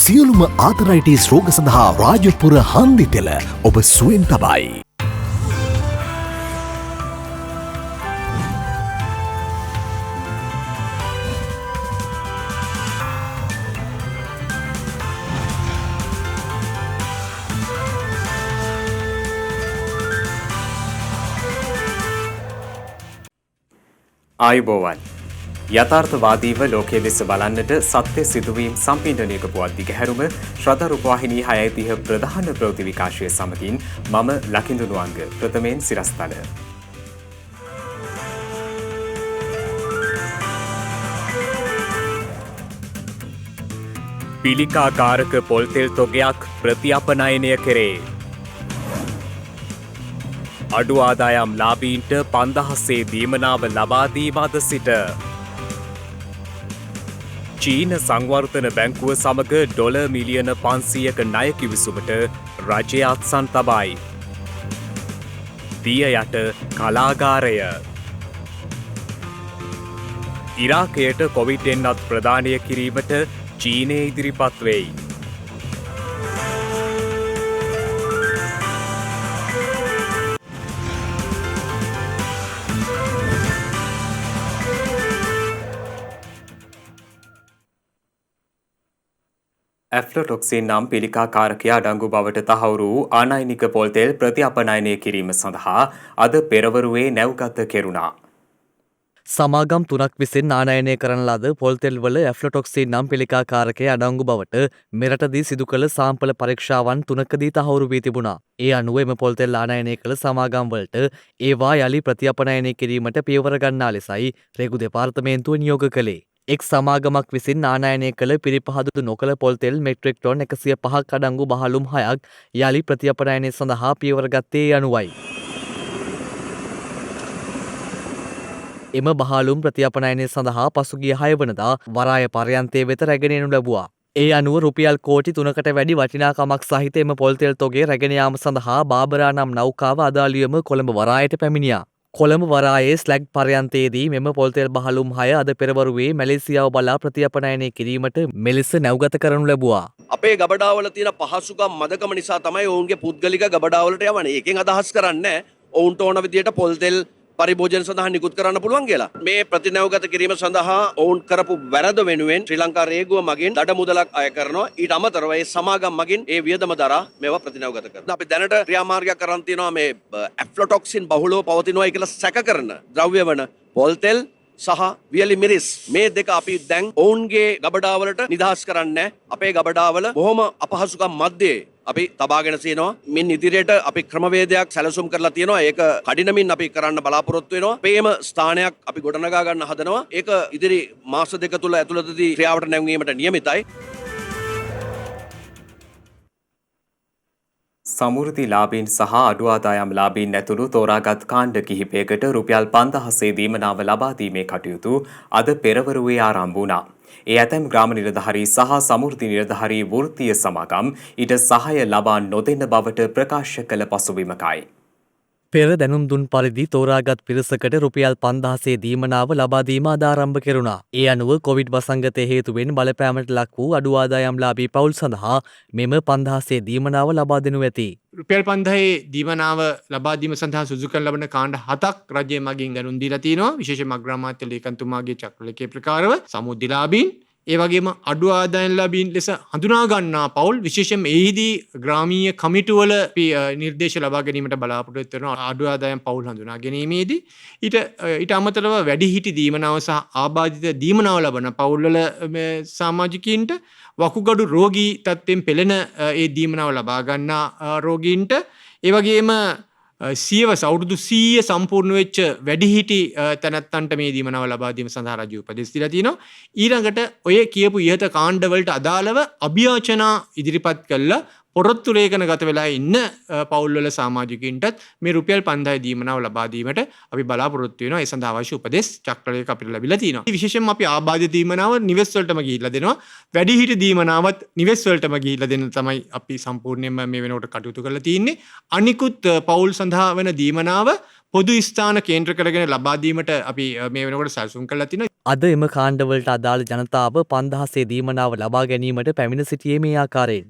සියලුම ආතරයිටිස් රෝග සඳහා රාජපුර හන්දි තෙල ඔබ සුවෙන් තබයි. ආයුබෝවන් යථාර්ථවාදීව ලෝකයේ දෙස බලන්නට සත්‍ය සිදුවීම් සම්පින්ඩනයක පුවත් දිගහැරුම ශ්‍රද්ධා රූපවාහිනී 6:30 ප්‍රධාන ප්‍රවෘත්ති විකාශය සමගින් මම ලකිඳු නුවංග ප්‍රථමයෙන් සිරස්තල. පිළිකාකාරක පොල් තෙල් තොගයක් ප්‍රතිඅපනයනය කෙරේ. අඩු ආදායම් ලාභීන්ට 5000 දීමනාව ලබා දීම අද සිට. චීන සංවර්ධන බැංකුව සමග ඩොලර් මිලියන 500ක ණය කිවිසුමට රජය අත්සන් තබයි. දිය යට කලාගාරය. ඉරාකයට කොවිඩ් එන්නත් ප්‍රදානය කිරීමට චීනය ඉදිරිපත් වෙයි. ඇෆ්ලොටොක්සින් නම් පිළිකාකාරකය අඩංගු බවට තහවුරු වූ ආනයනික පොල් තෙල් ප්‍රතිඅපනයනය කිරීම සඳහා අද පෙරවරුවේ නැව්ගත කෙරුණා. සමාගම් 3ක් විසින් ආනයනය කරන ලද පොල් තෙල් වල ඇෆ්ලොටොක්සින් නම් පිළිකාකාරකය අඩංගු බවට මෙරටදී සිදු කළ සාම්පල පරීක්ෂාවන් 3කදී තහවුරු වී තිබුණා. ඒ අනුව එම පොල් තෙල් ආනයනය කළ සමාගම් වලට ඒවා යලි ප්‍රතිඅපනයනය කිරීමට පියවර ගන්නා ලෙසයි රේගු දෙපාර්තමේන්තුව නියෝග කළේ. එක් සමාගමක් විසින් ආනයනය කළ පිරිපහදු නොකළ පොල් තෙල් මෙට්‍රික් ටොන් 105ක් අඩංගු බහලුම් 6ක් යලි ප්‍රතිඅපනයනය සඳහා පියවර ගත්තේ යනුවයි. එම බහලුම් ප්‍රතිඅපනයනය සඳහා පසුගිය 6 වනදා වරාය පර්යන්තය වෙත රැගෙන එනු ලැබුවා. ඒ අනුව රුපියල් කෝටි 3කට වැඩි වටිනාකමක් සහිත එම පොල් තෙල් තොගේ රැගෙන යාම සඳහා බාබරා නම් නෞකාව අදාළියම කොළඹ වරායට පැමිණියා. කොළඹ වරායේ ස්ලැග් පර්යන්තයේදී මෙම පොල් තෙල් බහලුම් 6 අද පෙරවරුවේ මැලේසියාව බලා ප්‍රතිඅපනයනය කිරීමට මෙලෙස නැව්ගත කරනු ලැබුවා. අපේ ගබඩාවල තියෙන පහසුකම් මදකම නිසා තමයි ඔවුන්ගේ පුද්ගලික ගබඩාවලට යවන්නේ. ඒකෙන් අදහස් කරන්නේ ඔවුන්ට ඕන විදියට පොල් තෙල් පරිභෝජන සඳහා නිකුත් කරන්න පුළුවන් කියලා. මේ ප්‍රතිනැවගත කිරීම සඳහා ඔවුන් කරපු වැරද වෙනුවෙන් ශ්‍රී ලංකා රේගුව මගින් දඩ මුදලක් අය කරනවා. ඊට අමතරව ඒ සමාගම් මගින් ඒ වියදම දරා මේවා ප්‍රතිනැවගත කරනවා. අපි දැනට ක්‍රියාමාර්ගයක් කරන් තියෙනවා මේ ඇෆ්ලොටොක්සින් බහුලව පවතිනවා කියලා සැක කරන ද්‍රව්‍ය වන පොල් තෙල් සහ වියලි මිරිස් මේ දෙක අපි දැන් ඔවුන්ගේ ගබඩාවලට නිදහස් කරන්නේ. අපේ ගබඩාවල බොහොම අපහසුකම් මැද්දේ අපි තබාගෙන තියෙනවා. මින් ඉදිරියට අපි ක්‍රමවේදයක් සැලසුම් කරලා තියෙනවා. ඒක කඩිනමින් අපි කරන්න බලාපොරොත්තු වෙනවා. ප්‍රේම ස්ථානයක් අපි ගොඩනගා ගන්න හදනවා. ඒක ඉදිරි මාස දෙක තුල ඇතුළතදී ක්‍රියාවට නැංවීමට නියමිතයි. සමෘද්ධි ලාභීන් සහ අඩු ආදායම් ලාභීන් ඇතුළු තෝරාගත් කාණ්ඩ කිහිපයකට රුපියල් 5000 දීමනාව ලබා දීමේ කටයුතු අද පෙරවරුවේ ආරම්භ වුණා. ඒ ඇතැම් ග්‍රාම නිලධාරී සහ සමෘද්ධි නිලධාරී වෘත්තීය සමාගම් ඊට සහාය ලබා නොදෙන බවට ප්‍රකාශ කළ පසුබිමකයි. පෙර දැනුම් දුන් පරිදි තෝරාගත් පිරිසකට රුපියල් 5000 දීමනාව ලබා දීම අද ආරම්භ කෙරුණා. ඒ අනුව කොවිඩ් වසංගතය හේතුවෙන් බලපෑමට ලක් වූ අඩු ආදායම්ලාභී පවුල් සඳහා මෙම 5000 දීමනාව ලබා දෙනු ඇති. රුපියල් 5000 දීමනාව ලබා දීම සඳහා සුදුසු කරන ලබන කාණ්ඩ 7ක් රජය මගින් දැනුම් දීලා තිනවා. විශේෂයෙන්ම අග්‍රාමාත්‍ය ලේකම්තුමාගේ චක්‍රලේඛයේ ප්‍රකාරව සමුද්දිලාභීන් ඒ වගේම අඩු ආදායම්ලාභීන් ලෙස හඳුනා ගන්නා පවුල් විශේෂයෙන්ම එහිදී ග්‍රාමීය කමිටුවල නිර්දේශ ලබා ගැනීමට බලාපොරොත්තු වෙනවා. අඩු ආදායම් පවුල් හඳුනා ගැනීමේදී ඊට අමතරව වැඩිහිටි දීමනාව සහ ආබාධිත දීමනාව ලබන පවුල්වල සමාජිකයින්ට වකුගඩු රෝගී තත්ත්වයෙන් පෙළෙන ඒ දීමනාව ලබා ගන්නා රෝගීන්ට ඒ වගේම සියවස අවුරුදු 100 සම්පූර්ණ වෙච්ච වැඩිහිටි තැනැත්තන්ට මේ දීමනාව ලබා දීම සඳහා රජු උපදෙස් දීලා තිනවා. ඊළඟට ඔය කියපු ඉහත කාණ්ඩවලට අදාළව අභියාචනා ඉදිරිපත් කළා පොරොත්තු ලේඛන ගත වෙලා ඉන්න පවුල්වල සමාජිකයින්ටත් මේ රුපියල් 5000 දීමනාව ලබා දීමට අපි බලාපොරොත්තු වෙනවා. ඒ සඳහා අවශ්‍ය උපදෙස් චක්‍රලේඛ අපිට ලැබිලා තියෙනවා. විශේෂයෙන්ම අපි ආබාධිත දීමනාව නිවෙස් වලටම ගිහිල්ලා දෙනවා. වැඩිහිටි දීමනාවත් නිවෙස් වලටම ගිහිල්ලා දෙන්න තමයි අපි සම්පූර්ණයෙන්ම මේ වෙනකොට කටයුතු කරලා තියෙන්නේ. අනිකුත් පවුල් සඳහා වෙන දීමනාව පොදු ස්ථාන කේන්ද්‍ර කරගෙන ලබා දීමට අපි මේ වෙනකොට සැලසුම් කරලා තිනවා. අද එම කාණ්ඩවලට අදාළ ජනතාව 5000 දීමනාව ලබා ගැනීමට පැමිණ සිටියේ මේ ආකාරයෙන්.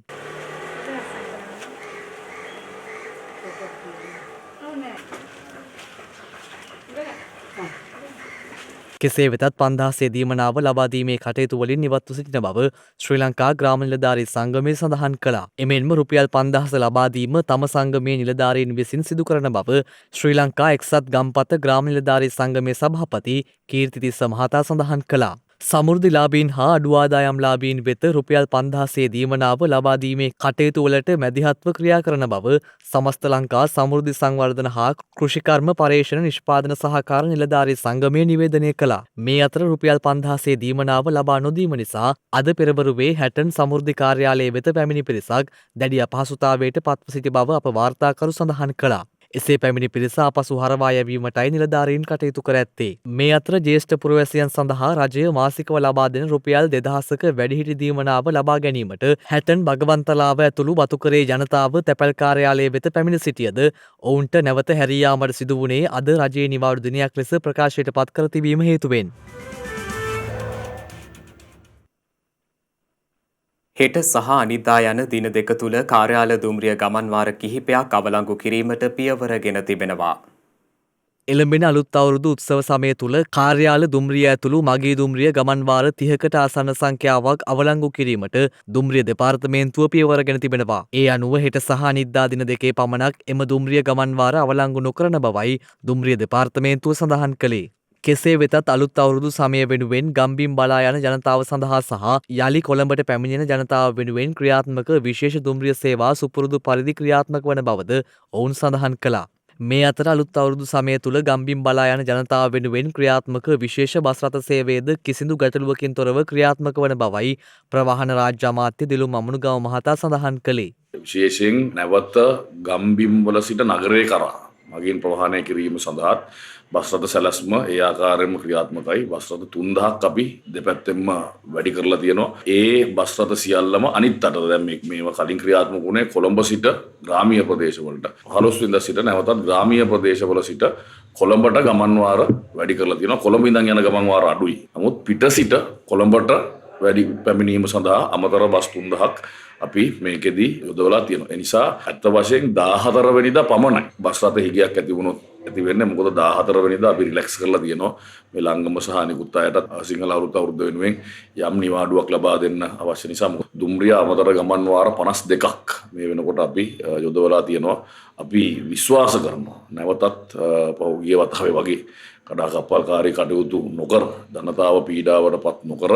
කෙසේ වෙතත් 5000 දීමනාව ලබා දීමේ කටයුතු වලින් නිවත්ව සිටින බව ශ්‍රී ලංකා ග්‍රාම නිලධාරී සංගමය සඳහන් කළා. එමෙන්ම රුපියල් 5000 ලබා දීම තම සංගමයේ නිලධාරීන් විසින් සිදු කරන බව ශ්‍රී ලංකා එක්සත් ගම්පත ග්‍රාම නිලධාරී සංගමේ සභාපති කීර්තිතිස්ස මහතා සඳහන් කළා. සමෘද්ධිලාභීන් හා අඩු ආදායම්ලාභීන් වෙත රුපියල් 5000 දීමනාව ලබා දීමේ කටයුතු වලට මැදිහත්ව ක්‍රියා කරන බව සමස්ත ලංකා සමෘද්ධි සංවර්ධන හා කෘෂිකර්ම පර්යේෂණ නිෂ්පාදන සහකාර නිලධාරී සංගමය නිවේදනය කළා. මේ අතර රුපියල් 5000 දීමනාව ලබා නොදීම නිසා අද පෙරවරුවේ හැටන් සමෘද්ධි කාර්යාලය වෙත පැමිණි පිරිසක් දැඩි අපහසුතාවයට පත්ව සිටි බව අප වාර්තාකරු සඳහන් කළා. එසේ පැමිණි පිරිස අපසු හරවා යැවීමටයි නිලධාරීන් කටයුතු කර ඇත්තේ. මේ අතර ජ්‍යෙෂ්ඨ පුරවැසියන් සඳහා රජය මාසිකව ලබා දෙන රුපියල් 2000ක වැඩිහිටි දීමනාව ලබා ගැනීමට හැටන් භගවන්තලාව ඇතුළු වතුකරේ ජනතාව තැපැල් කාර්යාලය වෙත පැමිණ සිටියද ඔවුන්ට නැවත හැරී යාමට සිදු වුණේ අද රජයේ නිවාඩු දිනයක් ලෙස ප්‍රකාශයට පත් කර තිබීම හේතුවෙන්. හෙට සහ අනිද්දා යන දින දෙක තුළ කාර්යාල දුම්රිය ගමන්වාර කිහිපයක් අවලංගු කිරීමට පියවරගෙන තිබෙනවා. එළඹෙන අලුත් අවුරුදු උත්සව සමය තුළ කාර්යාල දුම්රිය ඇතුළු මගේ දුම්රිය ගමන්වාර 30කට ආසන්න සංඛ්‍යාවක් අවලංගු කිරීමට දුම්රිය දෙපාර්තමේන්තුව පියවරගෙන තිබෙනවා. ඒ අනුව හෙට සහ අනිද්දා දින දෙකේ පමණක් එම දුම්රිය ගමන්වාර අවලංගු නොකරන බවයි දුම්රිය දෙපාර්තමේන්තුව සඳහන් කළේ. කෙසේ වෙතත් අලුත් අවුරුදු සමය වෙනුවෙන් ගම්බිම් බලා යන ජනතාව සඳහා සහ යළි කොළඹට පැමිණෙන ජනතාව වෙනුවෙන් ක්‍රියාත්මක විශේෂ දුම්රිය සේවා සුපුරුදු පරිදි ක්‍රියාත්මක වන බවද ඔවුන් සඳහන් කළා. මේ අතර අලුත් අවුරුදු සමය තුළ ගම්බිම් බලා යන ජනතාව වෙනුවෙන් ක්‍රියාත්මක විශේෂ බස් රථ සේවයද කිසිදු ගැටලුවකින් තොරව ක්‍රියාත්මක වන බවයි ප්‍රවාහන රාජ්‍ය අමාත්‍ය දිලුම් අමනුගම මහතා සඳහන් කළේ. විශේෂයෙන් නැවත ගම්බිම් වල සිට නගරය කරා මගින් ප්‍රවාහනය කිරීම සඳහා බස් රථ සැලැස්ම ඒ ආකාරයෙන්ම ක්‍රියාත්මකයි. බස් රථ 3000ක් අපි දෙපැත්තෙන්ම වැඩි කරලා තියෙනවා. ඒ බස් රථ සියල්ලම අනිත් අතට දැන් මේවා කලින් ක්‍රියාත්මක වුණේ කොළඹ සිට ග්‍රාමීය ප්‍රදේශවලට. 15 වෙනිදා සිට නැවතත් ග්‍රාමීය ප්‍රදේශවල සිට කොළඹට ගමන් වාර වැඩි කරලා තියෙනවා. කොළඹ ඉඳන් යන ගමන් වාර අඩුයි. නමුත් පිට සිට කොළඹට වැඩි පැමිණීම සඳහා අමතර බස් 3000ක් අපි මේකෙදී යොදවලා තියෙනවා. ඒ නිසා අත්ත වශයෙන් 14 වෙනිදා පමණයි බස් රථ හිගයක් ඇති වුණොත් ඇති වෙන්නේ. මොකද 14 වෙනිදා අපි රිලැක්ස් කරලා තියෙනවා. මේ ලංගම සහ අනිකුත් අයටත් සිංහල අවුරුද්ද වෙනුවෙන් යම් නිවාඩුවක් ලබා දෙන්න අවශ්‍ය නිසා දුම්රිය අමතර ගමන් වාර 52ක් මේ වෙනකොට අපි යොදවලා තියෙනවා. අපි විශ්වාස කරනවා නැවතත් පහුගිය වතාවේ වගේ කඩාකප්පල්කාරී කටයුතු නොකර ජනතාව පීඩාවට පත් නොකර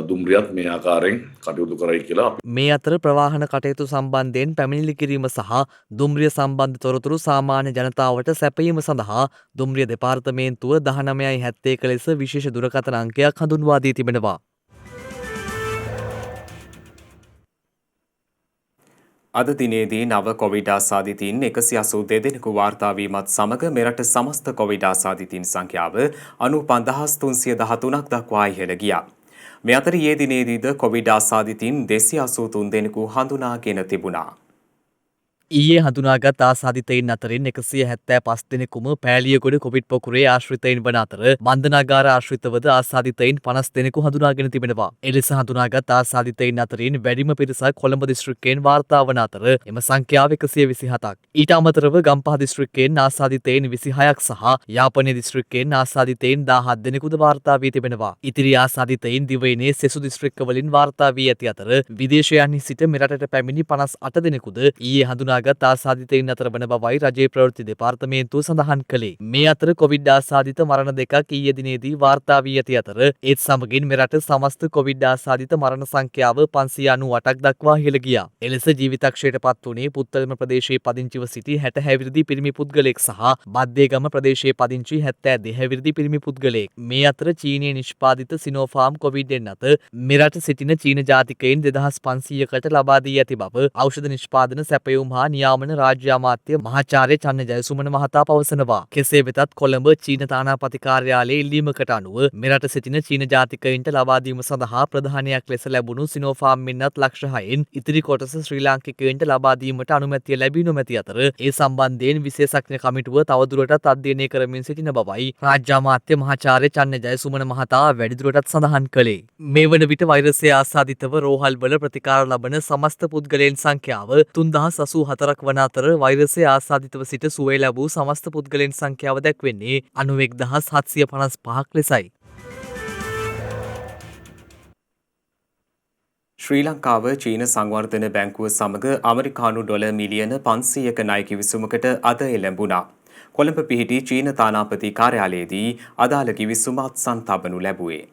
දුම්රියත් මේ ආකාරයෙන් කටයුතු කරයි කියලා. මේ අතර ප්‍රවාහන කටයුතු සම්බන්ධයෙන් පැමිණිලි කිරීම සහ දුම්රිය සම්බන්ධ තොරතුරු සාමාන්‍ය ජනතාවට සැපයීම සඳහා දුම්රිය දෙපාර්තමේන්තුව 1971 ලෙස විශේෂ දුරකථන අංකයක් හඳුන්වා දී තිබෙනවා. අද දිනේදී නව කොවිඩ් ආසාදිතයින් 182 දෙනෙකු වාර්තා වීමත් සමග මෙරට සමස්ත කොවිඩ් ආසාදිතයින් සංඛ්‍යාව 95313ක් දක්වා ඉහළ ගියා. මේ අතර ඊයේ දිනේදීද කොවිඩ් ආසාදිතයින් 283 දෙනෙකු හඳුනාගෙන තිබුණා. ඊයේ හඳුනාගත් ආසාදිතයින් අතරින් 175 දෙනෙකුම පෑලියගොඩ කොවිඩ් පොකුරේ ආශ්‍රිතයින් වන අතර බන්ධනාගාර ආශ්‍රිතවද ආසාදිතයින් 50 දෙනෙකු හඳුනාගෙන තිබෙනවා. එලෙස හඳුනාගත් ආසාදිතයින් අතරින් වැඩිම පිරිසක් කොළඹ දිස්ත්‍රික්කයෙන් වාර්තා වන අතර එම සංඛ්‍යාව 127ක්. ඊට අමතරව ගම්පහ දිස්ත්‍රික්කයෙන් ආසාදිතයින් 26ක් සහ යාපනය දිස්ත්‍රික්කයෙන් ආසාදිතයින් 17 දෙනෙකුද වාර්තා වී තිබෙනවා. ඉතිරි ආසාදිතයින් දිවයිනේ සෙසු දිස්ත්‍රික්කවලින් වාර්තා වී ඇති අතර විදේශයන්හි සිට මෙරටට පැමිණි 58 දෙනෙකුද ඊයේ හඳුනාගත් ආසාදිතයින් අතර වන බවයි රජයේ ප්‍රවෘත්ති දෙපාර්තමේන්තුව සඳහන් කළේ. මේ අතර කොවිඩ් ආසාදිත මරණ දෙකක් ඊයේ දිනේදී වාර්තා වී ඇති අතර ඒත් සමගින් මෙරට සමස්ත කොවිඩ් ආසාදිත මරණ සංඛ්‍යාව 598ක් දක්වා ඉහළ ගියා. එලෙස ජීවිතක්ෂයට පත් වුණේ පුත්තලම ප්‍රදේශයේ පදිංචිව සිටි 60 හැවිරිදි පිරිමි පුද්ගලයෙක් සහ බද්දේගම ප්‍රදේශයේ පදිංචි 72 හැවිරිදි පිරිමි පුද්ගලයෙක්. මේ අතර චීනයේ නිෂ්පාදිත සිනෝෆාම් කොවිඩ් නැත මෙරට සිටින චීන ජාතිකයින් 2500කට ලබා දී ඇති බව ඖෂධ නිෂ්පාදන සැපයුම් හා නියාමන රාජ්‍ය අමාත්‍ය මහාචාර්ය චන්න ජයසුමන මහතා පවසනවා. කෙසේ වෙතත් කොළඹ චීන තානාපති කාර්යාලයේ ඉල්ලීමකට අනුව මෙරට සිටින චීන ජාතිකයින්ට ලබා දීම සඳහා ප්‍රධානයක් ලෙස ලැබුණු සිනෝෆාම් මින්නත් ලක්ෂ 6න් ඉතිරි කොටස ශ්‍රී ලාංකිකයින්ට ලබා දීමට අනුමැතිය ලැබී නොමැති අතර ඒ සම්බන්ධයෙන් විශේෂඥ කමිටුව තවදුරටත් අධ්‍යයනය කරමින් සිටින බවයි රාජ්‍ය අමාත්‍ය මහාචාර්ය චන්න ජයසුමන මහතා වැඩිදුරටත් සඳහන් කළේ. මේ වන විට වෛරසය ආසාදිතව රෝහල්වල ප්‍රතිකාර ලබන සමස්ත පුද්ගලයන් සංඛ්‍යාව 3084ක් වන අතර වෛරසය ආසාදිතව සිට සුවය ලැබූ සමස්ත පුද්ගලයන් සංඛ්‍යාව දැක්වෙන්නේ 91755ක් ලෙසයි. ශ්‍රී ලංකාව චීන සංවර්ධන බැංකුව සමග ඇමරිකානු ඩොලර් මිලියන 500ක ණය කිවිසුමකට අද එළඹුණා. කොළඹ පිහිටි චීන තානාපති කාර්යාලයේදී අදාළ කිවිසුම අත්සන් තබනු ලැබුවේ.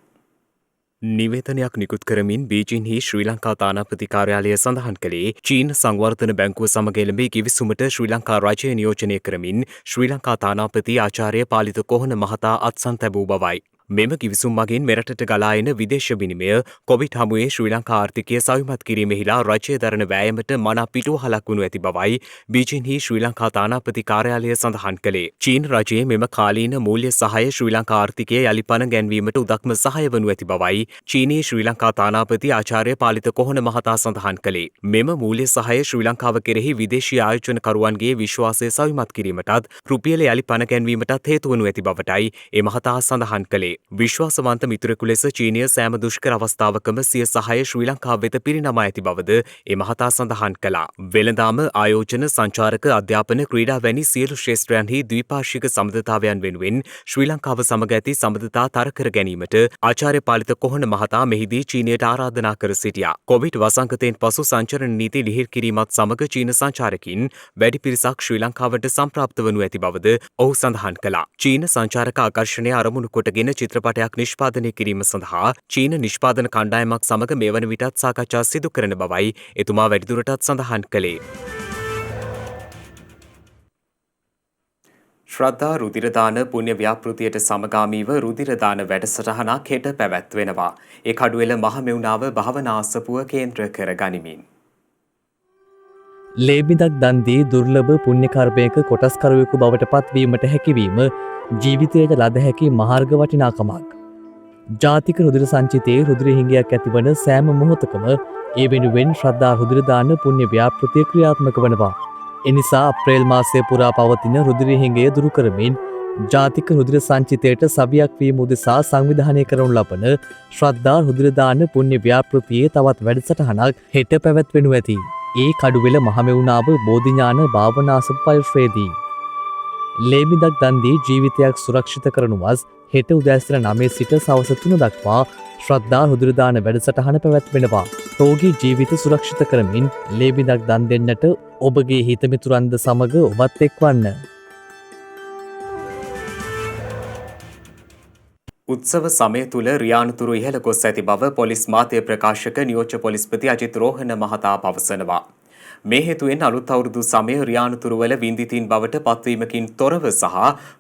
නිවේදනයක් නිකුත් කරමින් බීජින්හි ශ්‍රී ලංකා තානාපති කාර්යාලය සඳහන් කළේ චීන සංවර්ධන බැංකුව සමග එළඹී කිවිසුමට ශ්‍රී ලංකා රජය නියෝජනය කරමින් ශ්‍රී ලංකා තානාපති ආචාර්ය පාලිත කොහොන මහතා අත්සන් තැබූ බවයි. මෙම කිවිසුම් මගින් මෙරටට ගලා එන විදේශ විනිමය කොවිඩ් හමුවේ ශ්‍රී ලංකා ආර්ථිකය සවිමත් කිරීමෙහිලා රජය දරන වෑයමට මනා පිටුවහලක් වනු ඇති බවයි බීජින්හි ශ්‍රී ලංකා තානාපති කාර්යාලය සඳහන් කළේ. චීන රජයේ මෙම කාලීන මූල්‍ය සහාය ශ්‍රී ලංකා ආර්ථිකය යළි පණ ගැන්වීමට උදක්ම සහාය වනු ඇති බවයි චීනයේ ශ්‍රී ලංකා තානාපති ආචාර්ය පාලිත කොහොන මහතා සඳහන් කළේ. මෙම මූල්‍ය සහාය ශ්‍රී ලංකාව කෙරෙහි විදේශීය ආයෝජනකරුවන්ගේ විශ්වාසය සවිමත් කිරීමටත් රුපියල යළි පණ ගැන්වීමටත් හේතු වනු ඇති බවටයි ඒ මහතා සඳහන් කළේ. විශ්වාසවන්ත මිතුරෙකු ලෙස චීනය සෑම දුෂ්කර අවස්ථාවකම සිය සහාය ශ්‍රී ලංකාව වෙත පිරිනමා ඇති බවද ඒ මහතා සඳහන් කළා. වෙළඳාම ආයෝජන සංචාරක අධ්‍යාපන ක්‍රීඩා වැනි සියලු ක්ෂේත්‍රයන්හි ද්විපාර්ශ්වික සමඳතාවයන් වෙනුවෙන් ශ්‍රී ලංකාව සමග ඇති සමඳතා තර කර ගැනීමට ආචාර්ය පාලිත කොහොන මහතා මෙහිදී චීනයට ආරාධනා කර සිටියා. කොවිඩ් වසංගතයෙන් පසු සංචරණ නීති ලිහිල් කිරීමත් සමග චීන සංචාරකින් වැඩි පිරිසක් ශ්‍රී ලංකාවට සම්ප්‍රාප්ත වනු ඇති බවද ඔහු සඳහන් කළා. චීන සංචාරක ආකර්ෂණය අරමුණු කොටගෙන චිත්‍රපටයක් නිෂ්පාදනය කිරීම සඳහා චීන නිෂ්පාදන කණ්ඩායමක් සමග මේ වන විටත් සාකච්ඡා සිදු කරන බවයි එතුමා වැඩිදුරටත් සඳහන් කළේ. ශ්‍රද්ධා රුධිරදාන පුණ්‍ය ව්‍යාපෘතියට සමගාමීව රුධිරදාන වැඩසටහනක් හෙට පැවැත්වෙනවා. ඒ කඩුවෙල මහමෙවුනාව භාවනා අසපුව කේන්ද්‍ර කර ගනිමින්. ලේබිදක් දන්දී දුර්ලභ පුණ්‍යකර්මයක කොටස්කරුවෙකු බවට පත්වීමට හැකිවීම ජීවිතයට ලද හැකි මහර්ග වටිනාකමක්. ජාතික රුධිර සංචිතයේ රුධිර හිඟයක් ඇතිවන සෑම මොහොතකම ඒ වෙනුවෙන් ශ්‍රද්ධා රුධිරදාන පුණ්‍ය ව්‍යාපෘතිය ක්‍රියාත්මක වනවා. එනිසා අප්‍රේල් මාසය පුරා පවතින රුධිර හිඟය දුරු කරමින් ජාතික රුධිර සංචිතයට සවියක් වීම උදෙසා සංවිධානය කරනු ලබන ශ්‍රද්ධා රුධිරදාන පුණ්‍ය ව්‍යාපෘතියේ තවත් වැඩසටහනක් හෙට පැවැත්වෙනු ඇති. ඒ කඩුවෙල මහමෙවුනාව බෝධිඥාන භාවනාසප පරිශ්‍රයේදී ලේබිදක් දන්දී ජීවිතයක් සුරක්ෂිත කරනුවස් හෙට උදෑසන 9 සිට සවස 3 දක්වා ශ්‍රද්ධා රුධිරදාන වැඩසටහන පැවැත්වෙනවා. රෝගී ජීවිත සුරක්ෂිත කරමින් ලේබිදක් දන් දෙන්නට ඔබගේ හිතමිතුරන්ද සමග ඔබත් එක්වන්න. උත්සව සමය තුළ රියානුතුරු ඉහළ ගොස් ඇති බව පොලිස් මාධ්‍ය ප්‍රකාශක නියෝජ්‍ය පොලිස්පති අජිත් රෝහණ මහතා පවසනවා. මේ හේතුවෙන් අලුත් අවුරුදු සමය රියානුතුරුවල වින්දිතීන් බවට පත්වීමකින් තොරව සහ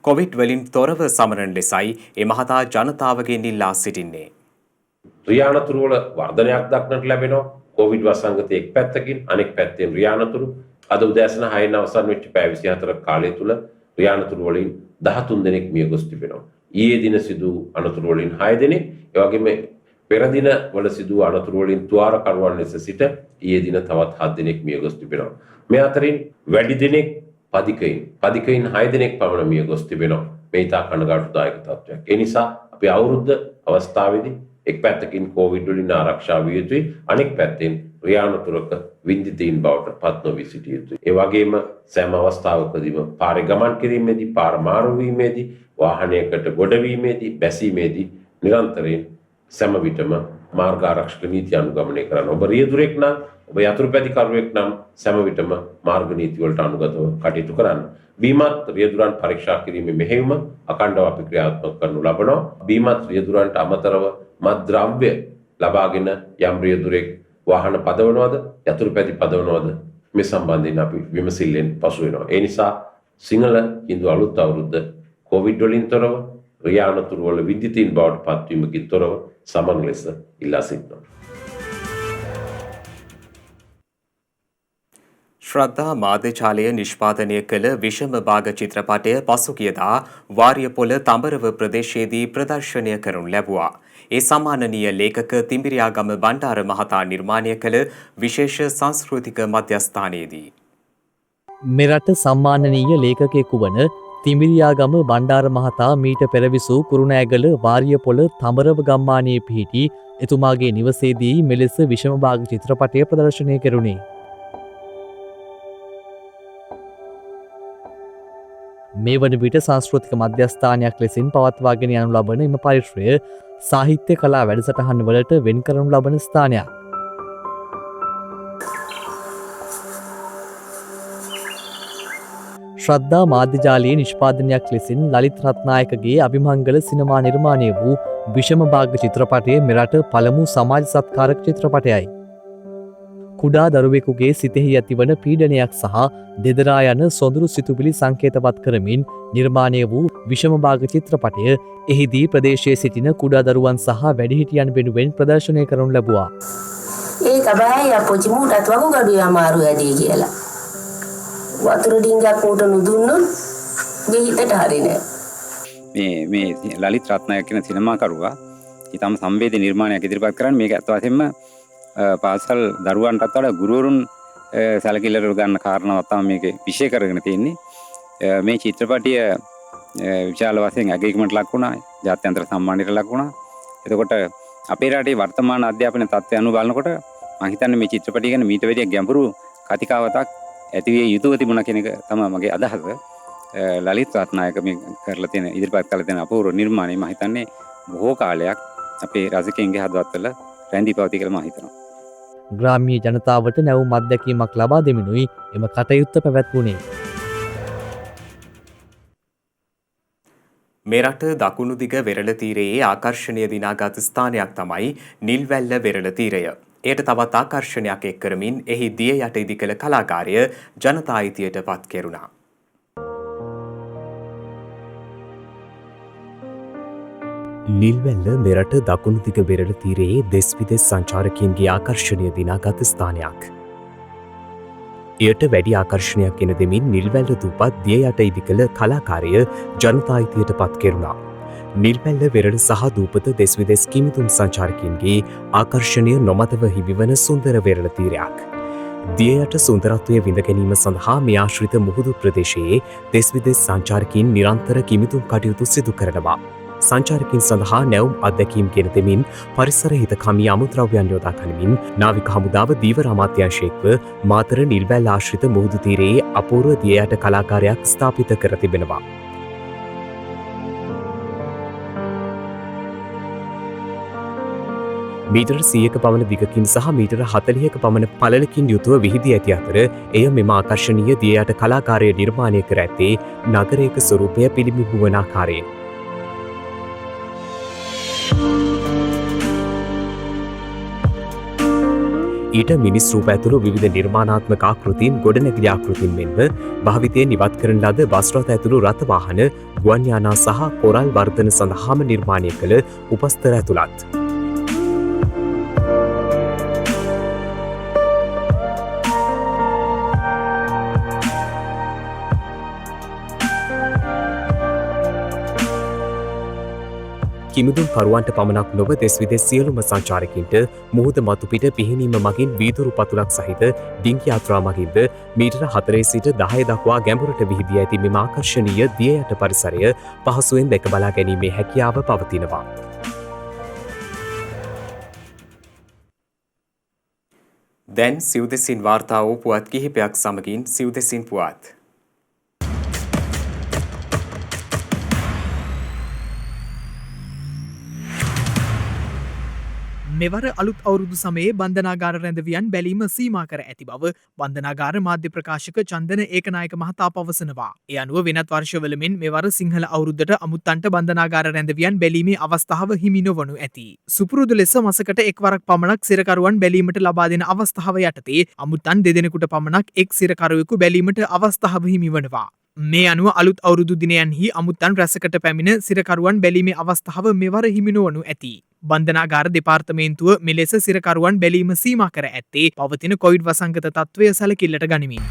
කොවිඩ් වලින් තොරව සමරන ලෙසයි ඒ මහතා ජනතාවගෙන් ඉල්ලා සිටින්නේ. රියානතුරුවල වර්ධනයක් දක්නට ලැබෙනවා. කොවිඩ් වසංගතයේ එක් පැත්තකින් අනෙක් පැත්තෙන් රියානතුරු අද උදෑසන 6 අවසන් වෙච්ච පැය 24 කාලය තුල රියානතුරු වලින් 13 දෙනෙක් මිය ගොස් තිබෙනවා. ඊයේ දින සිදු අනතුරු වලින් 6 දෙනෙක්, ඒ වගේම පෙර දින වල සිදු අනතුරු වලින් තුවාරකරුවන් ලෙස සිට ඊයේ දින තවත් 7 දෙනෙක් මිය ගොස් තිබෙනවා. මේ අතරින් වැඩි දෙනෙක් පදිකයින් 6 දෙනෙක් පමණ මිය ගොස් තිබෙනවා. මේ ඉතා කනගාටුදායක තත්ත්වයක්. ඒ නිසා අපි අවුරුද්ද අවස්ථාවේදී එක් පැත්තකින් කොවිඩ් වලින් ආරක්ෂා විය යුතුයි, අනෙක් පැත්තෙන් රියානතුරක වින්දිතීන් බවට පත් නොවී සිටිය යුතුයි. ඒ වගේම සෑම අවස්ථාවකදීම පාරේ ගමන් කිරීමේදී, පාර මාරු වීමේදී, වාහනයකට ගොඩවීමේදී, බැසීමේදී නිරන්තරයෙන් සෑම විටම මාර්ග ආරක්ෂක නීති අනුගමනය කරන්න. ඔබ රියදුරෙක් නම්, ඔබ යතුරුපැදිකරුවෙක් නම් සෑම විටම මාර්ග නීති වලට අනුගතව කටයුතු කරන්න. බීමත් රියදුරන් පරීක්ෂා කිරීමේ මෙහෙයුම අඛණ්ඩව අපි ක්‍රියාත්මක කරනු ලබනවා. බීමත් රියදුරන්ට අමතරව මත්ද්‍රව්‍ය ලබාගෙන යම් රියදුරෙක් වාහන පදවනවද, යතුරුපැදි පදවනවද, මේ සම්බන්ධයෙන් අපි විමසිල්ලෙන් පසු වෙනවා. ඒ නිසා සිංහල හින්දු අලුත් අවුරුද්ද කොවිඩ් වලින් තොරව, රියානතුරු වල විද්‍යුතීන් බවට පත්වීමකින් තොරව සමන් ලෙස ඉල්ලා සිටිනවා. ශ්‍රද්ධා මාධ්‍යජාලය නිෂ්පාදනය කළ විෂම භාග චිත්‍රපටය පසුගියදා වාරියපොළ තඹරව ප්‍රදේශයේදී ප්‍රදර්ශනය කරනු ලැබුවා. ඒ සම්මානනීය ලේඛක තිඹිරියාගම බණ්ඩාර මහතා නිර්මාණය කළ විශේෂ සංස්කෘතික මධ්‍යස්ථානයේදී මෙරට සම්මානනීය ලේඛකයෙකු වන තිමිරියාගම බණ්ඩාර මහතා මීට පෙරවිසූ කුරුණෑගල වාරියපොළ තඹරව ගම්මානයේ පිහිටි එතුමාගේ නිවසේදී මෙලෙස විෂම භාග චිත්‍රපටය ප්‍රදර්ශනය කෙරුණේ. මේ වන විට සංස්කෘතික මධ්‍යස්ථානයක් ලෙසින් පවත්වාගෙන යනු ලබන එම පරිශ්‍රය සාහිත්‍ය කලා වැඩසටහන් වලට වෙන් කරනු ලබන ස්ථානයක්. ශ්‍රද්ධා මාධ්‍යජාලයේ නිෂ්පාදනයක් ලෙසින් ලලිත් රත්නායකගේ අභිමංගල සිනමා නිර්මාණය වූ විෂම භාග චිත්‍රපටය මෙරට පළමු සමාජ සත්කාරක චිත්‍රපටයයි. කුඩා දරුවෙකුගේ සිතෙහි ඇතිවන පීඩනයක් සහ දෙදරා යන සොඳුරු සිතුවිලි සංකේතවත් කරමින් නිර්මාණය වූ විෂම භාග චිත්‍රපටය එහිදී ප්‍රදේශයේ සිටින කුඩා දරුවන් සහ වැඩිහිටියන් වෙනුවෙන් ප්‍රදර්ශනය කරනු ලැබුවා. ඒක බෑ අපොචි මූටත් වකුගඩුවේ අමාරු වැඩි කියලා. වතුර ඩිංගක් උට නුදුන්නොත් දෙහිතට හරිනේ. මේ ලලිත් රත්නායක කියන සිනමාකරුවා ඊටම සංවේදී නිර්මාණයක් ඉදිරිපත් කරන්නේ. මේක අත් වශයෙන්ම පාසල් දරුවන්ටත් වඩා ගුරුවරුන් සැලකිල්ලට ගන්න කාරණාවක් තමයි මේක විශේෂ කරගෙන තියෙන්නේ. මේ චිත්‍රපටය විශාල වශයෙන් අගයීමකට ලක් වුණා. ජාත්‍යන්තර සම්මානයට ලක් වුණා. එතකොට අපේ රටේ වර්තමාන අධ්‍යාපන තත්ත්වය අනුව බලනකොට මම හිතන්නේ මේ චිත්‍රපටය ගැන මීට වැඩිය ගැඹුරු කතිකාවතක් ඇතිවිය යුතුව තිබුණා කියන එක තමයි මගේ අදහස. ලලිත් රත්නායක මේ කරලා තියෙන ඉදිරිපත් කරලා තියෙන අපූර්ව නිර්මාණය මම හිතන්නේ බොහෝ කාලයක් අපේ රසිකයන්ගේ හදවතවල රැඳී පවතී කියලා මම හිතනවා. ග්‍රාම්‍ය ජනතාවට නැවුම් අත්දැකීමක් ලබා දෙමිනුයි එම කටයුත්ත පැවැත්වුණේ. මෙරට දකුණු දිග වෙරළ තීරයේ ආකර්ෂණීය දිනාගත් ස්ථානයක් තමයි නිල්වැල්ල වෙරළ තීරය. එයට තවත් ආකර්ෂණයක් එක් කරමින් එහි දිය යට ඉදි කළ කලාකාරය ජනතා අයිතියට පත් කෙරුණා. නිල්වැල්ල මෙරට දකුණු දිග වෙරළ තීරයේ දෙස් විදෙස් සංචාරකයන්ගේ ආකර්ෂණීය දිනාගත් ස්ථානයක්. එයට වැඩි ආකර්ෂණයක් ගෙන දෙමින් නිල්වැල්ල දූපත් දිය යට ඉදි කළ කලාකාරය ජනතා අයිතියට පත් කෙරුණා. නිල්වැල්ල වෙරළ සහ දූපත දෙස් විදෙස් කිමිතුම් සංචාරකයන්ගේ ආකර්ෂණය නොමතව හිමිවන සුන්දර වෙරළ තීරයක්. දිය යට සුන්දරත්වය විඳ ගැනීම සඳහා මේ ආශ්‍රිත මුහුදු ප්‍රදේශයේ දෙස් විදෙස් සංචාරකයන් නිරන්තර කිමිතුම් කටයුතු සිදු කරනවා. සංචාරකින් සඳහා නැවුම් අත්දැකීම් ගෙන දෙමින් පරිසර හිතකාමී අමුද්‍රව්‍යයන් යොදා ගනිමින් නාවික හමුදාව දීවර අමාත්‍යාංශයේක්ව මාතර නිල්වැල්ල ආශ්‍රිත මුහුදු තීරයේ අපූර්ව දිය යට කලාකාරයක් ස්ථාපිත කර තිබෙනවා. මීටර් 100ක පමණ දිගකින් සහ මීටර් 40ක පමණ පළලකින් යුතුව විහිදී ඇති අතර එය මෙම ආකර්ශනීය දිය යට කලාකාරය නිර්මාණය කර ඇත්තේ නගරයක ස්වරූපය පිළිබිඹු වන ආකාරයෙන්. ඊට මිනිස් රූප ඇතුළු විවිධ නිර්මාණාත්මක ආකෘතීන් ගොඩනැගිලි ආකෘතීන් මෙන්ම භාවිතයෙන් ඉවත් කරන ලද බස් රථ ඇතුළු රථ වාහන ගුවන් යානා සහ කොරල් වර්ධන සඳහාම නිර්මාණය කළ උපස්තර ඇතුළත්. කිමිදුම් කරුවන්ට පමණක් නොව දෙස් විදෙස් සියලුම සංචාරකින්ට මුහුද මතුපිට පිහිනීම මගින් වීදුරු පතුලක් සහිත ඩිංගි යාත්‍රා මගින්ද මීටර 4 සිට 10 දක්වා ගැඹුරට විහිදී ඇති මෙම ආකර්ශනීය දිය යට පරිසරය පහසුවෙන් දැක බලා ගැනීමේ හැකියාව පවතිනවා. දැන් සිව්දෙසින් වාර්තා වූ පුවත් කිහිපයක් සමගින් සිව්දෙසින් පුවත්. මෙවර අලුත් අවුරුදු සමයේ බන්ධනාගාර රැඳවියන් බැලීම සීමා කර ඇති බව බන්ධනාගාර මාධ්‍ය ප්‍රකාශක චන්දන ඒකනායක මහතා පවසනවා. ඒ අනුව වෙනත් වර්ෂවල මෙන් මෙවර සිංහල අවුරුද්දට අමුත්තන්ට බන්ධනාගාර රැඳවියන් බැලීමේ අවස්ථාව හිමි නොවනු ඇති. සුපුරුදු ලෙස මසකට එක්වරක් පමණක් සිරකරුවන් බැලීමට ලබා දෙන අවස්ථාව යටතේ අමුත්තන් දෙදෙනෙකුට පමණක් එක් සිරකරුවෙකු බැලීමට අවස්ථාව හිමි වනවා. මේ අනුව අලුත් අවුරුදු දිනයන්හි අමුත්තන් රැසකට පැමිණ සිරකරුවන් බැලීමේ අවස්ථාව මෙවර හිමි නොවනු ඇති. බන්ධනාගාර දෙපාර්තමේන්තුව මෙලෙස සිරකරුවන් බැලීම සීමා කර ඇත්තේ පවතින කොවිඩ් වසංගත තත්ත්වය සැලකිල්ලට ගනිමින්.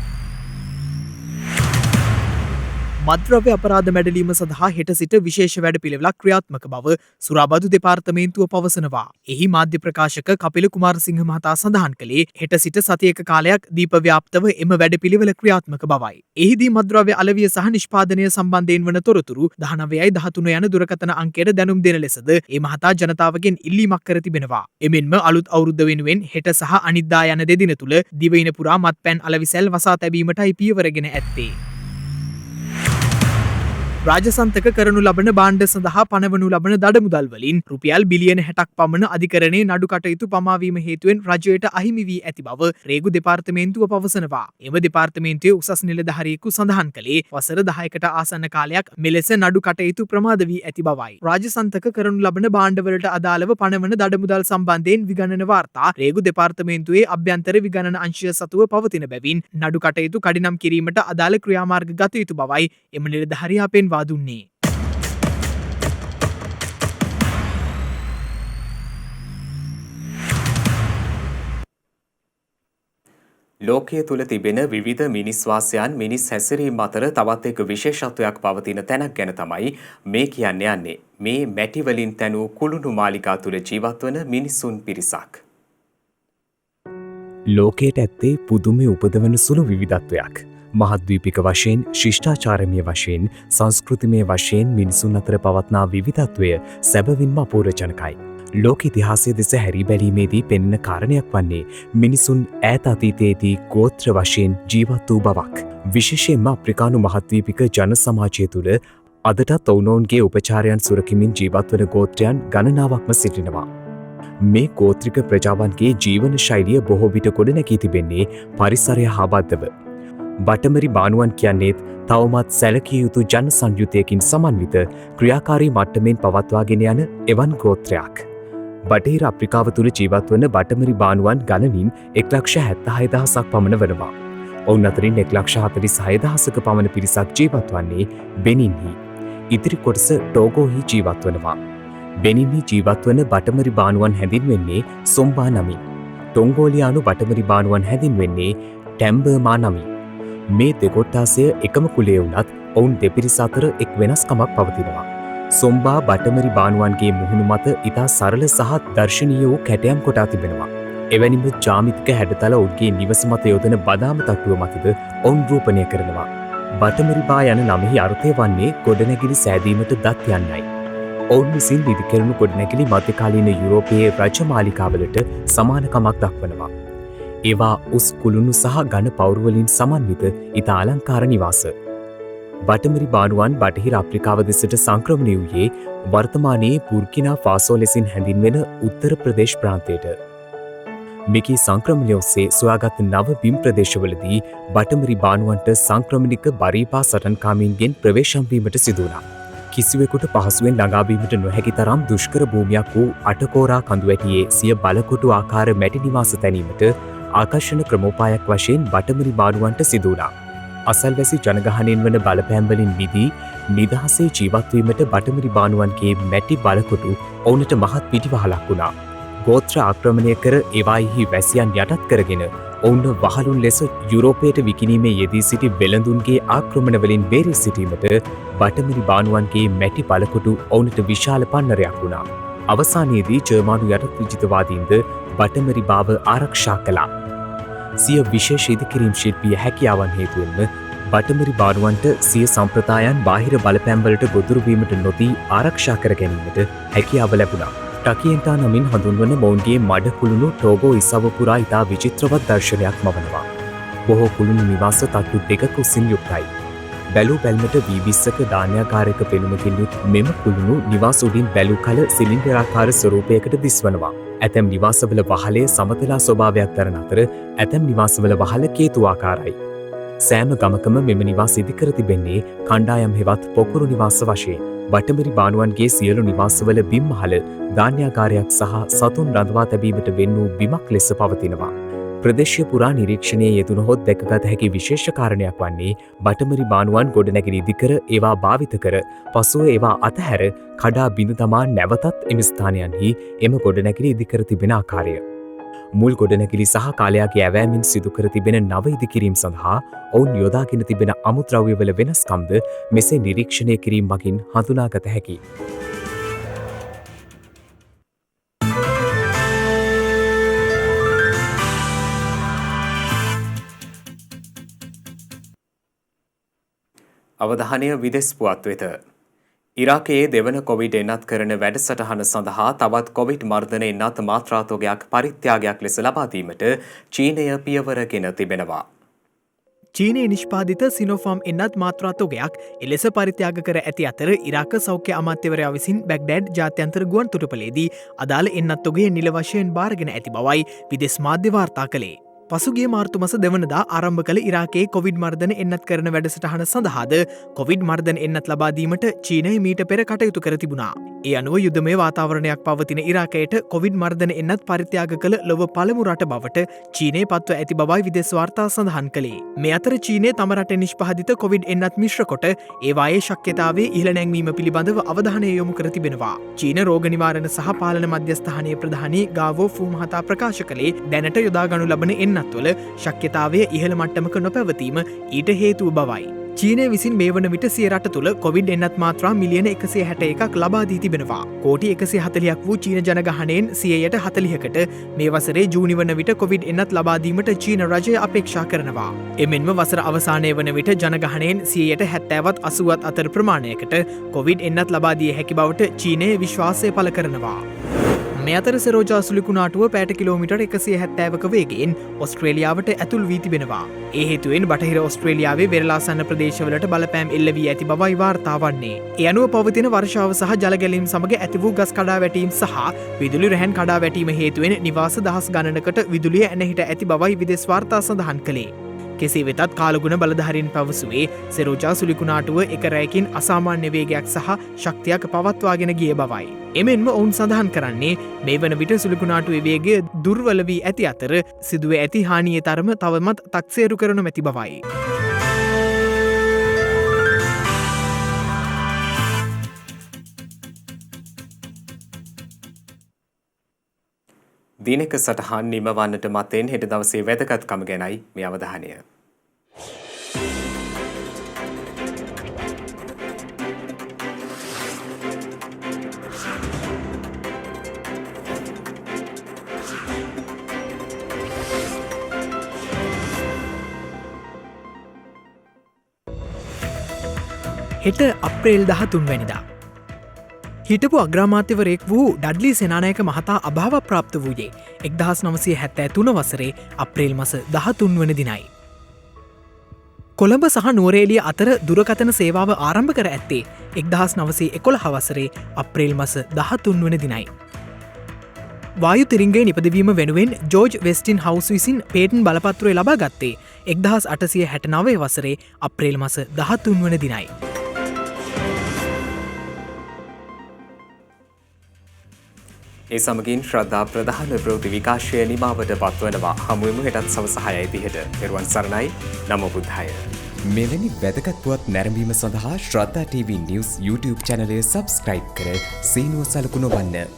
මද්‍රව්‍ය අපරාධ මැඩලීම සඳහා හෙට සිට විශේෂ වැඩපිළිවෙලක් ක්‍රියාත්මක බව සුරාබදු දෙපාර්තමේන්තුව පවසනවා. එහි මාධ්‍ය ප්‍රකාශක කපිල කුමාරසිංහ මහතා සඳහන් කළේ හෙට සිට සතියක කාලයක් දීපව්‍යාප්තව එම වැඩපිළිවෙල ක්‍රියාත්මක බවයි. එහිදී මද්‍රව්‍ය අලවිය සහ නිෂ්පාදනය සම්බන්ධයෙන් වන තොරතුරු 19යි 13 යන දුරකථන අංකයට දැනුම් දෙන ලෙසද ඒ මහතා ජනතාවගෙන් ඉල්ලීමක් කර තිබෙනවා. එමෙන්ම අලුත් අවුරුද්ද වෙනුවෙන් හෙට සහ අනිද්දා යන දෙදින තුල දිවයින පුරා මත්පැන් අලවිසැල් වසා තැබීමටයි පියවරගෙන ඇත්තේ. රාජසන්තක කරනු ලබන බාණ්ඩ සඳහා පනවනු ලබන දඩමුදල් වලින් රුපියල් බිලියන 60ක් පමණ අධිකරණයේ නඩු කටයුතු පමාවීම හේතුවෙන් රජයට අහිමි වී ඇති බව රේගු දෙපාර්තමේන්තුව පවසනවා. එම දෙපාර්තමේන්තුවේ උසස් නිලධාරියෙකු සඳහන් කළේ වසර 10කට ආසන්න කාලයක් මෙලෙස නඩු කටයුතු ප්‍රමාද වී ඇති බවයි. රාජසන්තක කරනු ලබන බාණ්ඩවලට අදාළව පනවන දඩමුදල් සම්බන්ධයෙන් විගණන වාර්තා රේගු දෙපාර්තමේන්තුවේ අභ්‍යන්තර විගණන අංශය සතුව පවතින බැවින් නඩු කටයුතු කඩිනම් කිරීමට අදාළ ක්‍රියාමාර්ග ගත යුතු බවයි එම නිලධාරියා පෙන්වා දුන්නේ. ලෝකයේ තුල තිබෙන විවිධ මිනිස් වාසයන් මිනිස් හැසිරීම අතර තවත් එක් විශේෂත්වයක් පවතින තැනක් ගැන තමයි මේ කියන්න යන්නේ. මේ මැටි වලින් තැනූ කුළුණු මාලිකා තුල ජීවත් වන මිනිසුන් පිරිසක්. ලෝකයට ඇත්තේ පුදුමය උපදවන සුළු විවිධත්වයක්. මහද්වීපික වශයෙන් ශිෂ්ඨාචාරමය වශයෙන් සංස්කෘතිමය වශයෙන් මිනිසුන් අතර පවත්නා විවිධත්වය සැබවින්ම අපූර්වජනකයි. ලෝක ඉතිහාසය දෙස හැරී බැලීමේදී පෙනෙන කාරණයක් වන්නේ මිනිසුන් ඈත අතීතයේදී ගෝත්‍ර වශයෙන් ජීවත් වූ බවක්. විශේෂයෙන්ම අප්‍රිකානු මහද්වීපික ජන සමාජය තුළ අදටත් ඔවුනොවුන්ගේ උපචාරයන් සුරකිමින් ජීවත් වන ගෝත්‍රයන් ගණනාවක්ම සිටිනවා. මේ ගෝත්‍රික ප්‍රජාවන්ගේ ජීවන ශෛලිය බොහෝ විට ගොඩනැගී තිබෙන්නේ පරිසරය හා බද්ධව. බටමරි බානුවන් කියන්නේත් තවමත් සැලකිය යුතු ජන සංයුතයකින් සමන්විත ක්‍රියාකාරී මට්ටමෙන් පවත්වාගෙන යන එවන් ගෝත්‍රයක්. බටහිර අප්‍රිකාව තුළ ජීවත් වන බටමරි බානුවන් ගණනින් 1,76,000ක් පමණ වනවා. ඔවුන් අතරින් 1,46,000ක පමණ පිරිසක් ජීවත් වන්නේ බෙනින්හි. ඉතිරි කොටස ටෝගෝහි ජීවත් වනවා. බෙනින්හි ජීවත් වන බටමරි බානුවන් හැඳින්වෙන්නේ සොම්බා නමින්. ටොංගෝලියානු බටමරි බානුවන් හැඳින්වෙන්නේ ටැම්බර්මා නමින්. මේ දෙකොට්ටාසය එකම කුලේ වුණත් ඔවුන් දෙපිරිස අතර එක් වෙනස්කමක් පවතිනවා. සොම්බා බටමරි බානුවන්ගේ මුහුණු මත ඉතා සරල සහ දර්ශනීය වූ කැටයම් කොටා තිබෙනවා. එවැනිම ජාමිතික හැඩතල ඔවුන්ගේ නිවස මත යොදන බදාම තට්ටුව මතද ඔවුන් රූපණය කරනවා. බටමරි බා යන නමෙහි අර්ථය වන්නේ ගොඩනැගිලි සෑදීමට දත් යන්නයි. ඔවුන් විසින් ඉදිකරනු ගොඩනැගිලි මධ්‍යකාලීන යුරෝපයේ රජමාලිකාවලට සමානකමක් දක්වනවා. ඒවා උස් කුළුණු සහ ඝන පවුරුවලින් සමන්විත ඉතා අලංකාර නිවාස. බටමරි බානුවන් බටහිර අප්‍රිකාව දෙසට සංක්‍රමණය වූයේ වර්තමානයේ බුර්කිනා ෆාසෝ ලෙසින් හැඳින්වෙන උත්තර ප්‍රදේශ ප්‍රාන්තයට. මෙකී සංක්‍රමණය ඔස්සේ සොයාගත් නව බිම් ප්‍රදේශවලදී බටමරි බානුවන්ට සංක්‍රමණික බරීපා සටන්කාමීන්ගෙන් ප්‍රවේශම් වීමට සිදු වුණා. කිසිවෙකුට පහසුවෙන් ළඟාවීමට නොහැකි තරම් දුෂ්කර භූමියක් වූ අටකෝරා කඳුවැටියේ සිය බලකොටු ආකාර මැටි නිවාස තැනීමට ආකර්ෂණ ක්‍රමෝපායක් වශයෙන් බටමරි බානුවන්ට සිදු වුණා. අසල්වැසි ජනගහනයෙන් වන බලපෑම්වලින් මිදී නිදහසේ ජීවත්වීමට බටමරි බානුවන්ගේ මැටි බලකොටු ඔවුනට මහත් පිටිවහලක් වුණා. ගෝත්‍ර ආක්‍රමණය කර ඒවායිහි වැසියන් යටත් කරගෙන ඔවුන් වහලුන් ලෙස යුරෝපයට විකිනීමේ යෙදී සිටි වෙළඳුන්ගේ ආක්‍රමණවලින් බේරී සිටීමට බටමරි බානුවන්ගේ මැටි බලකොටු ඔවුනට විශාල පන්නරයක් වුණා. අවසානයේදී ජර්මානු යටත් විජිතවාදීන්ද බටමරි බාව ආරක්ෂා කළා. සිය විශේෂ ඉදිකිරීම් ශිල්පීය හැකියාවන් හේතුවෙන්ම බටමරි බානුවන්ට සිය සම්ප්‍රදායන් බාහිර බලපෑම්වලට ගොදුරුවීමට නොදී ආරක්ෂා කර ගැනීමට හැකියාව ලැබුණා. ටකියෙන්ටා නමින් හඳුන්වන මොවුන්ගේ මඩ කුළුණු ටෝගෝ ඉසව පුරා ඉතා විචිත්‍රවත් දර්ශනයක් මවනවා. බොහෝ කුළුණු නිවාස තට්ටු දෙකක උසින් යුක්තයි. බැලූ බැල්මට වීබිස්සක ධාන්‍යාකාරයක පෙනුමකින් යුත් මෙම කුළුණු නිවාස උඩින් බැලූ කල සිලින්ඩරාකාර ස්වරූපයකට දිස්වනවා. ඇතැම් නිවාසවල වහලේ සමතලා ස්වභාවයක් දරන අතර ඇතැම් නිවාසවල වහල කේතුආකාරයි. සෑම ගමකම මෙම නිවාස ඉදිකර තිබෙන්නේ කණ්ඩායම් හෙවත් පොකුරු නිවාස වශයෙන්. බටමරි බානුවන්ගේ සියලු නිවාසවල බිම්මහල ධාන්‍යාකාරයක් සහ සතුන් රඳවා තැබීමට වෙන් වූ බිමක් ලෙස පවතිනවා. ප්‍රදේශය පුරා නිරීක්ෂණය යෙදුණහොත් දැකගත හැකි විශේෂ කාරණයක් වන්නේ බටමරි මානුවන් ගොඩනැගිලි ඉදිකර ඒවා භාවිත කර පසුව ඒවා අතහැර කඩා බිඳ තමා නැවතත් එම ස්ථානයන්හි එම ගොඩනැගිලි ඉදිකර තිබෙන ආකාරය. මුල් ගොඩනැගිලි සහ කාලයාගේ ඇවෑමින් සිදුකර තිබෙන නව ඉදිකිරීම් සඳහා ඔවුන් යොදාගෙන තිබෙන අමුද්‍රව්‍යවල වෙනස්කම්ද මෙසේ නිරීක්ෂණය කිරීම මගින් හඳුනාගත හැකි. අවධානය විදෙස් පුවත් වෙත. ඉරාකයේ දෙවන කොවිඩ් එන්නත් කරන වැඩසටහන සඳහා තවත් කොවිඩ් මර්ධන එන්නත් මාත්‍රාතෝගයක් පරිත්‍යාගයක් ලෙස ලබා දීමට චීනය පියවරගෙන තිබෙනවා. චීනයේ නිෂ්පාදිත සිනෝෆාම් එන්නත් මාත්‍රාතෝගයක් එලෙස පරිත්‍යාග කර ඇති අතර ඉරාක සෞඛ්‍ය අමාත්‍යවරයා විසින් බැග්ඩෑඩ් ජාත්‍යන්තර ගුවන් තොටුපළේදී අදාළ එන්නත් තොගය නිල වශයෙන් බාරගෙන ඇති බවයි විදෙස් මාධ්‍ය වාර්තා කළේ. පසුගේ මාර්තු මස දෙවනදා ආරම්භ කළ ඉරාකයේ කොවිඩ් මර්ධන එන්නත් කරන වැඩසටහන සඳහාද කොවිඩ් මර්ධන එන්නත් ලබාදීමට චීනය මීට පෙර කටයුතු කර තිබුණා. ඒ අනුව යුද්ධමය වාතාවරණයක් පවතින ඉරාකයට කොවිඩ් මර්ධන එන්නත් පරිත්‍යාග කළ ලොව පළමු රට බවට චීනය පත්ව ඇති බවයි විදෙස් වාර්තා සඳහන් කළේ. මේ අතර චීනය තම රට නිෂ්පාදිත කොවිඩ් එන්නත් මිශ්‍ර කොට ඒවායේ ශක්්‍යතාවේ ඉහළ නැංවීම පිළිබඳව අවධානය යොමු කර තිබෙනවා. චීන රෝග නිවාරණ සහ පාලන මධ්‍යස්ථානයේ ප්‍රධානී ගාවෝ ෆූ මහතා ප්‍රකාශ කළේ දැනට යොදාගනු ලබන එන්නත්වල ශක්්‍යතාවය ඉහළ මට්ටමක නොපැවතීම ඊට හේතුව බවයි. චීනය විසින් මේ වන විට සිය රට තුළ කොවිඩ් එන්නත් මාත්‍රා මිලියන 161ක් ලබාදී තිබෙනවා. කෝටි 140ක් වූ චීන ජනගහනයෙන් 140කට මේ වසරේ ජූනි වන විට කොවිඩ් එන්නත් ලබාදීමට චීන රජය අපේක්ෂා කරනවා. එමෙන්ම වසර අවසානය වන විට ජනගහනයෙන් 70%ත් 80ත් අතර ප්‍රමාණයකට කොවිඩ් එන්නත් ලබාදිය හැකි බවට චීනය විශ්වාසය පළ කරනවා. මේ අතර සෙරෝජා සුලිකුණාටුව පැයට කිලෝමිටර් 170ක වේගයෙන් ඔස්ට්‍රේලියාවට ඇතුල් වී තිබෙනවා. ඒ හේතුවෙන් බටහිර ඔස්ට්‍රේලියාවේ වෙරළාසන්න ප්‍රදේශවලට බලපෑම් එල්ල වී ඇති බවයි වාර්තා වන්නේ. ඒ අනුව පවතින වර්ෂාව සහ ජල ගැලීම් සමග ඇති වූ ගස් කඩා වැටීම් සහ විදුලි රැහැන් කඩා වැටීම හේතුවෙන් නිවාස දහස් ගණනකට විදුලිය ඇනහිට ඇති බවයි විදෙස් වාර්තා සඳහන් කළේ. කෙසේ වෙතත් කාලගුණ බලධාරීන් පැවසුවේ සෙරෝජා සුලිකුණාටුව එක රැයකින් අසාමාන්‍ය වේගයක් සහ ශක්තියක් පවත්වාගෙන ගිය බවයි. එමෙන්ම ඔවුන් සඳහන් කරන්නේ මේ වන විට සුලිකුණාටුවේ වේගය දුර්වල වී ඇති අතර සිදුව ඇති හානියේ තරම තවමත් තක්සේරු කරනු මැති බවයි. දිනක සටහන් නිමවන්නට මතෙන් හෙට දවසේ වැදගත්කම ගැනයි මේ අවධානය. හෙට අප්‍රේල් 13 වැනිදා. හිටපු අග්‍රාමාත්‍යවරයෙක් වූ ඩඩ්ලි සේනානායක මහතා අභාව ප්‍රාප්ත වූයේ 1973 වසරේ අප්‍රේල් මස 13 වන දිනයි. කොළඹ සහ නුවරඑළිය අතර දුරකථන සේවාව ආරම්භ කර ඇත්තේ 1911 වසරේ අප්‍රේල් මස 13 වන දිනයි. වායු තිරිංගය නිපදවීම වෙනුවෙන් ජෝර්ජ් වෙස්ටින් හවුස් විසින් පේටන් බලපත්‍රය ලබා ගත්තේ 1869 වසරේ අප්‍රේල් මස 13 වන දිනයි. ඒ සමගින් ශ්‍රද්ධා ප්‍රධාන ප්‍රවෘත්ති විකාශය නිමාවට පත්වනවා. හමුවෙමු හෙටත් සවස 6:30ට. පෙරවන් සරණයි. නමෝ බුද්ධාය. මෙවැනි වැදගත් පුවත් නැරඹීම සඳහා ශ්‍රද්ධා TV News YouTube channel එක subscribe කර සීනුව සලකුණ වන්න.